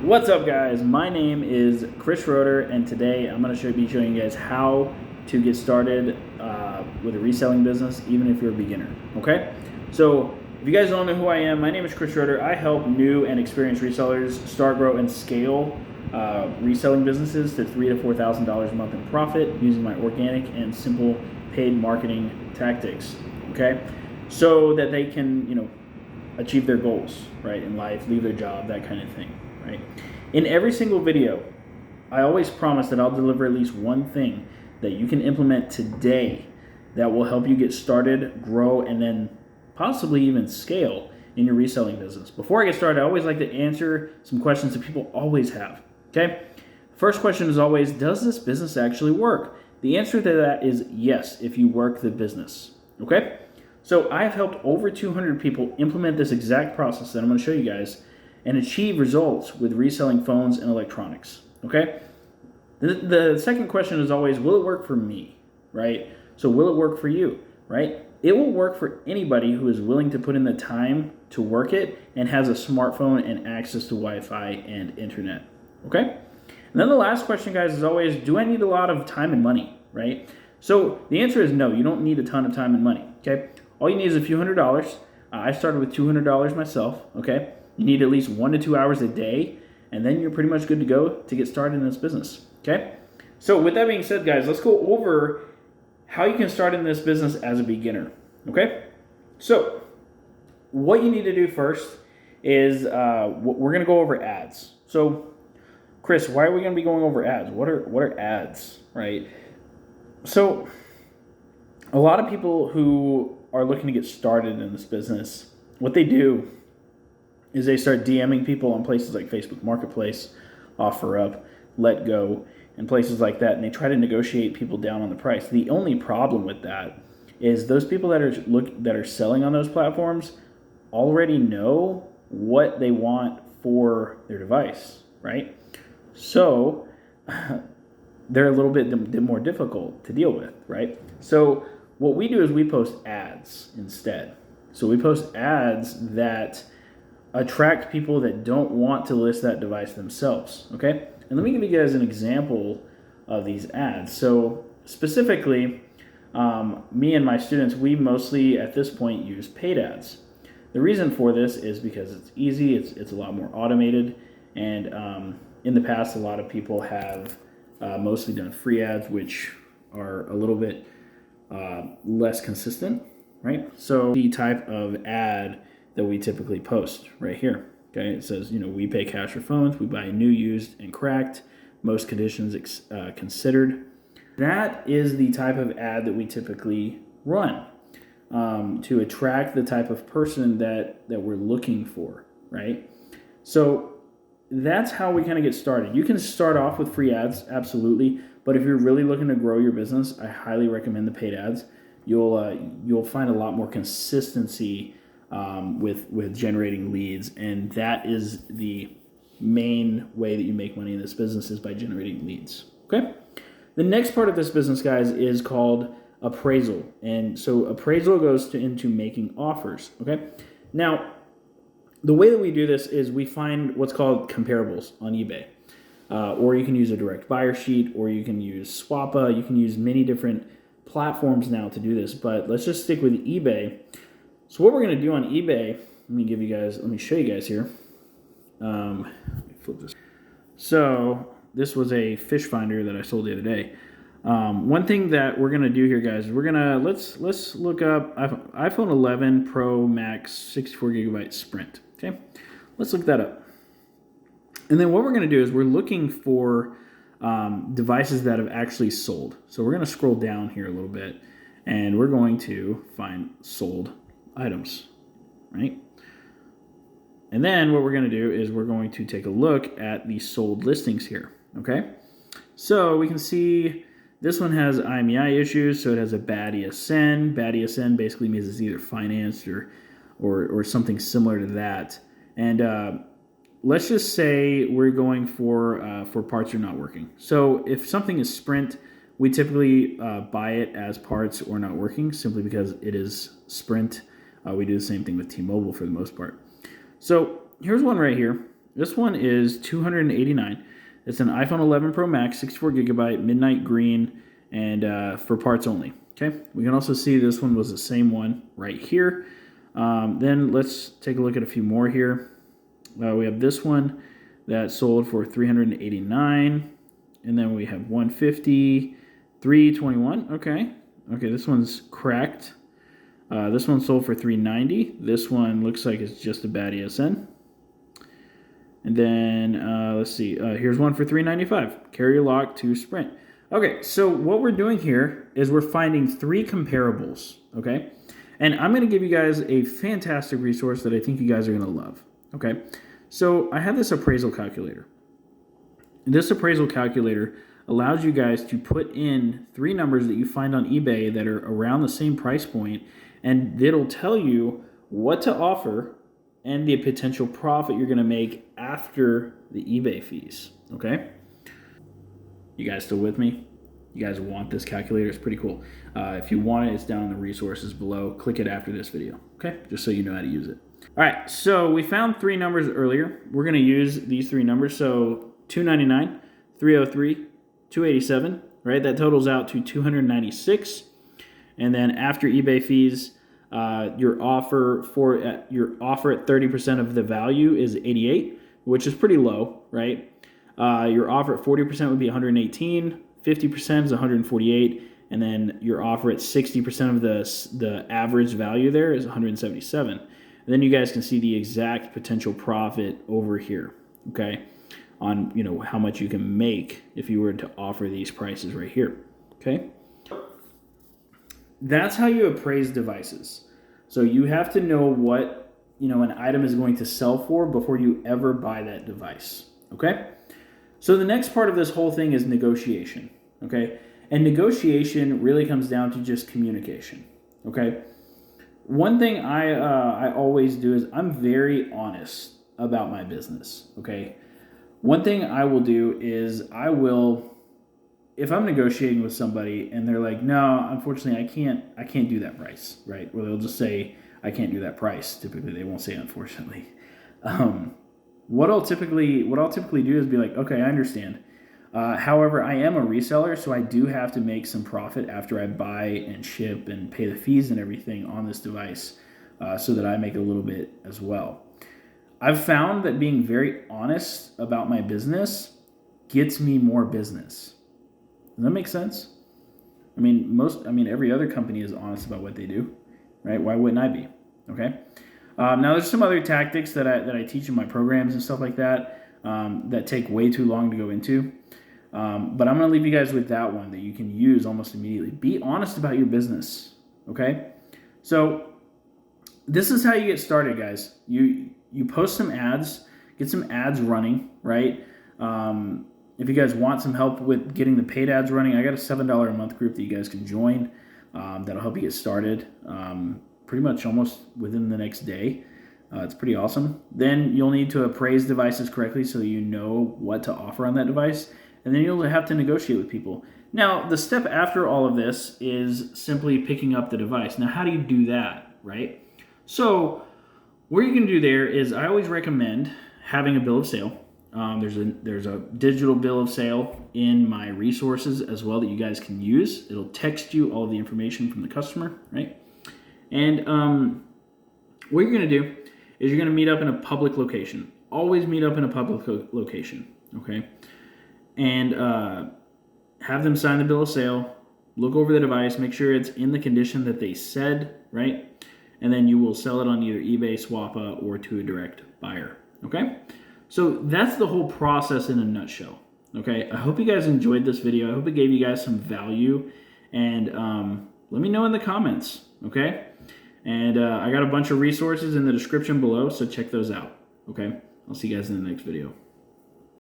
What's up, guys? My name is Chris Roeder, and today I'm going to be showing you guys how to get started with a reselling business, even if you're a beginner. Okay? So, if you guys don't know who I am, my name is Chris Roeder. I help new and experienced resellers start, grow, and scale reselling businesses to $3,000 to $4,000 a month in profit using my organic and simple paid marketing tactics. Okay? So that they can, achieve their goals, right, in life, leave their job, that kind of thing. Right? In every single video, I always promise that I'll deliver at least one thing that you can implement today that will help you get started, grow, and then possibly even scale in your reselling business. Before I get started, I always like to answer some questions that people always have. Okay? First question is always, does this business actually work? The answer to that is yes, if you work the business. Okay? So I've helped over 200 people implement this exact process that I'm going to show you guys and achieve results with reselling phones and electronics. Okay? The second question is always, will it work for me? Right? So will it work for you? Right? It will work for anybody who is willing to put in the time to work it and has a smartphone and access to Wi-Fi and internet. Okay? And then the last question, guys, is always, do I need a lot of time and money? Right? So the answer is no, you don't need a ton of time and money. Okay? All you need is a few $100s. I started with $200 myself. Okay? You need at least 1 to 2 hours a day, and then you're pretty much good to go to get started in this business. Okay? So with that being said, guys, let's go over how you can start in this business as a beginner. Okay? So what you need to do first is we're going to go over ads. So, Chris, why are we going to be going over ads? What are ads, right? So a lot of people who are looking to get started in this business, what they do is they start DMing people on places like Facebook Marketplace, OfferUp, Let Go, and places like that, and they try to negotiate people down on the price. The only problem with that is those people that are selling on those platforms already know what they want for their device, right? So they're a little bit more difficult to deal with, right? So what we do is we post ads instead. So we post ads that attract people that don't want to list that device themselves, okay? And let me give you guys an example of these ads. So specifically, me and my students, we mostly at this point use paid ads. The reason for this is because it's easy, it's a lot more automated, and in the past, a lot of people have mostly done free ads, which are a little bit less consistent, right? So the type of ad that we typically post right here. Okay, it says, we pay cash for phones, we buy new, used, and cracked, most conditions considered. That is the type of ad that we typically run to attract the type of person that we're looking for, right? So that's how we kind of get started. You can start off with free ads, absolutely, but if you're really looking to grow your business, I highly recommend the paid ads. You'll find a lot more consistency with generating leads, and that is the main way that you make money in this business is by generating leads. Okay? The next part of this business, guys, is called appraisal, and so appraisal goes into making offers. Okay? Now, the way that we do this is we find what's called comparables on eBay, or you can use a direct buyer sheet, or you can use Swappa. You can use many different platforms now to do this, but let's just stick with eBay. So what we're going to do on eBay, let me show you guys here. Let me flip this. So this was a fish finder that I sold the other day. One thing that we're going to do here, guys, is we're going to, let's look up iPhone 11 Pro Max 64 gigabyte Sprint. Okay, let's look that up. And then what we're going to do is we're looking for devices that have actually sold. So we're going to scroll down here a little bit, and we're going to find sold items, right? And then what we're going to do is we're going to take a look at the sold listings here, okay? So we can see this one has IMEI issues, so it has a bad ESN. Bad ESN basically means it's either financed or something similar to that. And let's just say we're going for parts that are not working. So if something is Sprint, we typically buy it as parts or not working simply because it is Sprint. We do the same thing with T-Mobile for the most part. So here's one right here. This one is $289. It's an iPhone 11 Pro Max, 64 gigabyte, midnight green, and for parts only. Okay, we can also see this one was the same one right here. Then let's take a look at a few more here. We have this one that sold for $389, and then we have 150, 321. Okay, this one's cracked. This one sold for $390. This one looks like it's just a bad ESN. And then let's see. Here's one for $395. Carrier lock to Sprint. Okay, so what we're doing here is we're finding 3 comparables. Okay, and I'm going to give you guys a fantastic resource that I think you guys are going to love. Okay, so I have this appraisal calculator. This appraisal calculator allows you guys to put in 3 numbers that you find on eBay that are around the same price point, and it'll tell you what to offer and the potential profit you're going to make after the eBay fees. Okay? You guys still with me? You guys want this calculator? It's pretty cool. If you want it, it's down in the resources below. Click it after this video. Okay? Just so you know how to use it. All right, so we found 3 numbers earlier. We're going to use these 3 numbers. So 299, 303, 287, right? That totals out to 296. And then after eBay fees, your offer at 30% of the value is 88, which is pretty low, right? Your offer at 40% would be 118, 50% is 148, and then your offer at 60% of the average value there is 177. And then you guys can see the exact potential profit over here, okay? On how much you can make if you were to offer these prices right here, okay? That's how you appraise devices. So you have to know what an item is going to sell for before you ever buy that device, okay? So the next part of this whole thing is negotiation, okay? And negotiation really comes down to just communication, okay? One thing I always do is I'm very honest about my business, okay? One thing I will do is if I'm negotiating with somebody and they're like, no, unfortunately I can't do that price, right? Or they'll just say, I can't do that price. Typically they won't say unfortunately. What I'll typically do is be like, okay, I understand. However, I am a reseller, so I do have to make some profit after I buy and ship and pay the fees and everything on this device, so that I make a little bit as well. I've found that being very honest about my business gets me more business. Does that make sense? Every other company is honest about what they do, right? Why wouldn't I be? Okay. Now there's some other tactics that I teach in my programs and stuff like that that take way too long to go into. But I'm going to leave you guys with that one that you can use almost immediately. Be honest about your business. Okay. So this is how you get started, guys. You post some ads, get some ads running, right? If you guys want some help with getting the paid ads running, I got a $7 a month group that you guys can join. That'll help you get started pretty much almost within the next day. It's pretty awesome. Then you'll need to appraise devices correctly so that you know what to offer on that device. And then you'll have to negotiate with people. Now, the step after all of this is simply picking up the device. Now, how do you do that, right? So what you can do there is I always recommend having a bill of sale. There's a digital bill of sale in my resources as well that you guys can use. It'll text you all the information from the customer, right? And what you're going to do is you're going to meet up in a public location. Always meet up in a public location, okay? And have them sign the bill of sale, look over the device, make sure it's in the condition that they said, right? And then you will sell it on either eBay, Swappa, or to a direct buyer, okay? So that's the whole process in a nutshell, okay? I hope you guys enjoyed this video. I hope it gave you guys some value. And let me know in the comments, okay? And I got a bunch of resources in the description below, so check those out, okay? I'll see you guys in the next video.